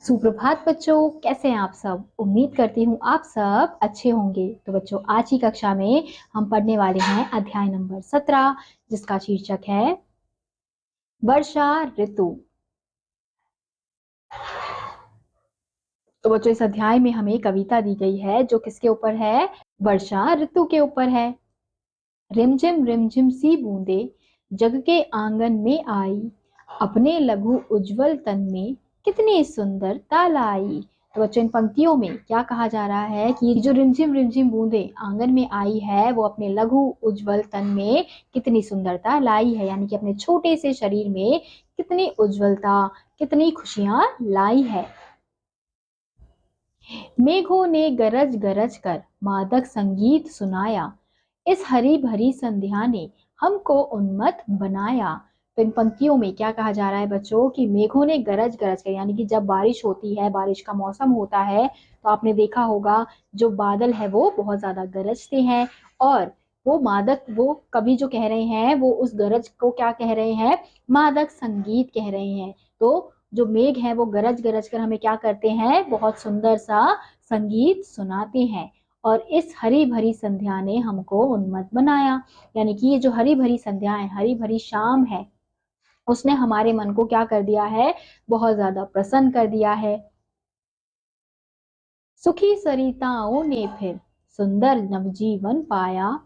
सुप्रभात बच्चों, कैसे हैं आप सब। उम्मीद करती हूँ आप सब अच्छे होंगे। तो बच्चों, आज की कक्षा में हम पढ़ने वाले हैं अध्याय नंबर 17, जिसका शीर्षक है वर्षा ऋतु। तो बच्चों, इस अध्याय में हमें कविता दी गई है जो किसके ऊपर है? वर्षा ऋतु के ऊपर है। रिमझिम सी बूंदे जग के आंगन में आई, अपने लघु उज्जवल तन में कितनी सुंदरता लाई। तो बच्चों, इन पंक्तियों में क्या कहा जा रहा है कि जो रिमझिम बूंदे आंगन में आई है वो अपने लघु उज्जवल तन में कितनी सुंदरता लाई है, यानी कि अपने छोटे से शरीर में कितनी उज्जवलता, कितनी खुशियां लाई है। मेघों ने गरज गरज कर मादक संगीत सुनाया, इस हरी भरी संध्या ने हमको उन्मत्त बनाया। तो इन पंक्तियों में क्या कहा जा रहा है बच्चों कि मेघों ने गरज गरज कर, यानी कि जब बारिश होती है, बारिश का मौसम होता है, तो आपने देखा होगा जो बादल है वो बहुत ज्यादा गरजते हैं। और वो मादक, वो कवि जो कह रहे हैं वो उस गरज को क्या कह रहे हैं? मादक संगीत कह रहे हैं। तो जो मेघ है वो गरज गरज कर हमें क्या करते हैं? बहुत सुंदर सा संगीत सुनाते हैं। और इस हरी भरी संध्या ने हमको उन्मत्त बनाया, यानी कि ये जो हरी भरी संध्या है, हरी भरी शाम है, उसने हमारे मन को क्या कर दिया है? बहुत ज्यादा प्रसन्न कर दिया है। सुखी सरिताओं ने फिर सुंदर नवजीवन पाया,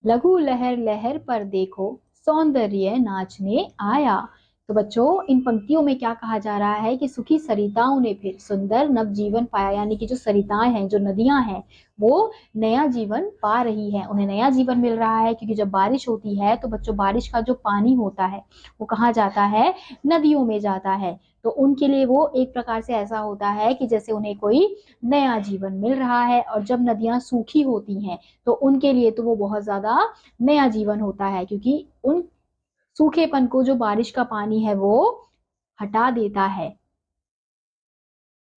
लघु लहर लहर पर देखो सौंदर्य नाचने आया। तो बच्चों, इन पंक्तियों में क्या कहा जा रहा है कि सुखी सरिताओं ने फिर सुंदर नवजीवन पाया, यानी कि जो सरिताएं हैं, जो नदियां हैं, वो नया जीवन पा रही है, उन्हें नया जीवन मिल रहा है। क्योंकि जब बारिश होती है तो बच्चों, बारिश का जो पानी होता है वो कहाँ जाता है? नदियों में जाता है। तो उनके लिए वो एक प्रकार से ऐसा होता है कि जैसे उन्हें कोई नया जीवन मिल रहा है। और जब नदियां सूखी होती हैं तो उनके लिए तो वो बहुत ज्यादा नया जीवन होता है, क्योंकि उन सूखेपन को जो बारिश का पानी है वो हटा देता है।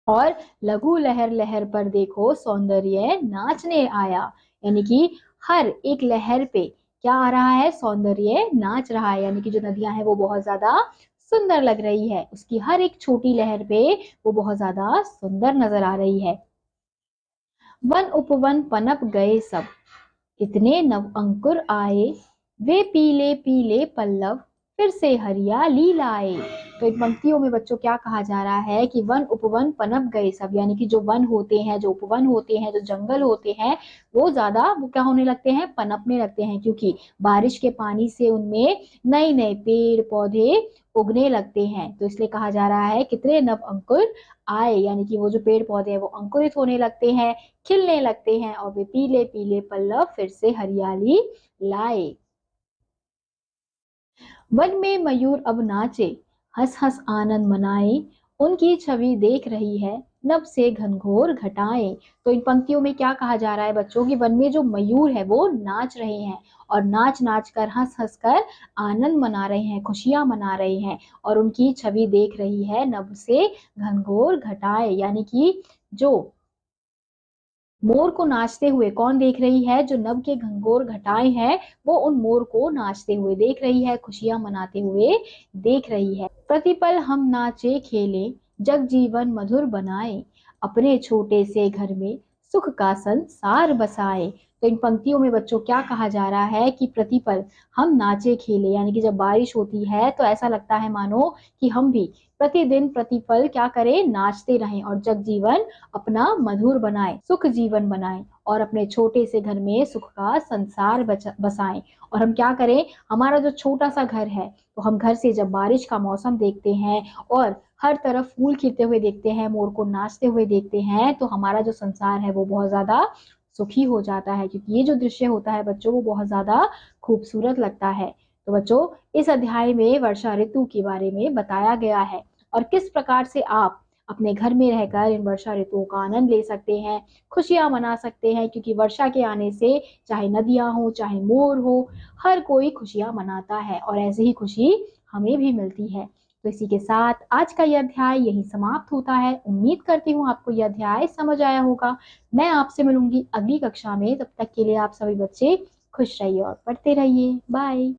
और लघु लहर लहर पर देखो सौंदर्य नाचने आया, यानी कि हर एक लहर पे क्या आ रहा है? सौंदर्य नाच रहा है, यानी कि जो नदियां हैं वो बहुत ज्यादा सुंदर लग रही है। उसकी हर एक छोटी लहर पे वो बहुत ज्यादा सुंदर नजर आ रही है। वन उपवन पनप गए सब, इतने नव अंकुर आए, वे पीले पीले पल्लव फिर से हरियाली लाए। तो इन पंक्तियों में बच्चों क्या कहा जा रहा है कि वन उपवन पनप गए सब, यानी कि जो वन होते हैं, जो उपवन होते हैं, जो जंगल होते हैं, वो ज्यादा वो क्या होने लगते हैं? पनपने लगते हैं। क्योंकि बारिश के पानी से उनमें नए नए पेड़ पौधे उगने लगते हैं। तो इसलिए कहा जा रहा है कितने नव अंकुर आए, यानी कि वो जो पेड़ पौधे हैं वो अंकुरित होने लगते हैं, खिलने लगते हैं, और वे पीले पीले पल्लव फिर से हरियाली लाए। वन में मयूर अब नाचे, हंस हंस आनंद मनाए, उनकी छवि देख रही है नभ से घनघोर घटाएं। तो इन पंक्तियों में क्या कहा जा रहा है बच्चों की वन में जो मयूर है वो नाच रहे हैं, और नाच नाच कर, हंस हंस कर आनंद मना रहे हैं, खुशियां मना रहे हैं। और उनकी छवि देख रही है नभ से घनघोर घटाएं, यानी कि जो मोर को नाचते हुए कौन देख रही है? जो नभ के घंघोर घटाएं हैं वो उन मोर को नाचते हुए देख रही है, खुशियां मनाते हुए देख रही है। प्रतिपल हम नाचे खेले, जग जीवन मधुर बनाए, अपने छोटे से घर में सुख का संसार बसाए। तो इन पंक्तियों में बच्चों क्या कहा जा रहा है कि प्रतिपल हम नाचे खेले, यानी कि जब बारिश होती है तो ऐसा लगता है मानो कि हम भी प्रतिदिन प्रतिपल क्या करें? नाचते रहें, और जग जीवन अपना मधुर बनाए, सुख जीवन बनाए, और अपने छोटे से घर में सुख का संसार बसाएं। और हम क्या करें? हमारा जो छोटा सा घर है, तो हम घर से जब बारिश का मौसम देखते हैं और हर तरफ फूल खिलते हुए देखते हैं, मोर को नाचते हुए देखते हैं, तो हमारा जो संसार है वो बहुत ज्यादा सुखी हो जाता है। क्योंकि ये जो दृश्य होता है बच्चों, वो बहुत ज्यादा खूबसूरत लगता है। तो बच्चों, इस अध्याय में वर्षा ऋतु के बारे में बताया गया है, और किस प्रकार से आप अपने घर में रहकर इन वर्षा ऋतुओं का आनंद ले सकते हैं, खुशियां मना सकते हैं। क्योंकि वर्षा के आने से चाहे नदियां हो, चाहे मोर हो, हर कोई खुशियां मनाता है, और ऐसे ही खुशी हमें भी मिलती है। तो इसी के साथ आज का यह अध्याय यही समाप्त होता है। उम्मीद करती हूँ आपको यह अध्याय समझ आया होगा। मैं आपसे मिलूंगी अगली कक्षा में। तब तक के लिए आप सभी बच्चे खुश रहिए और पढ़ते रहिए। बाय।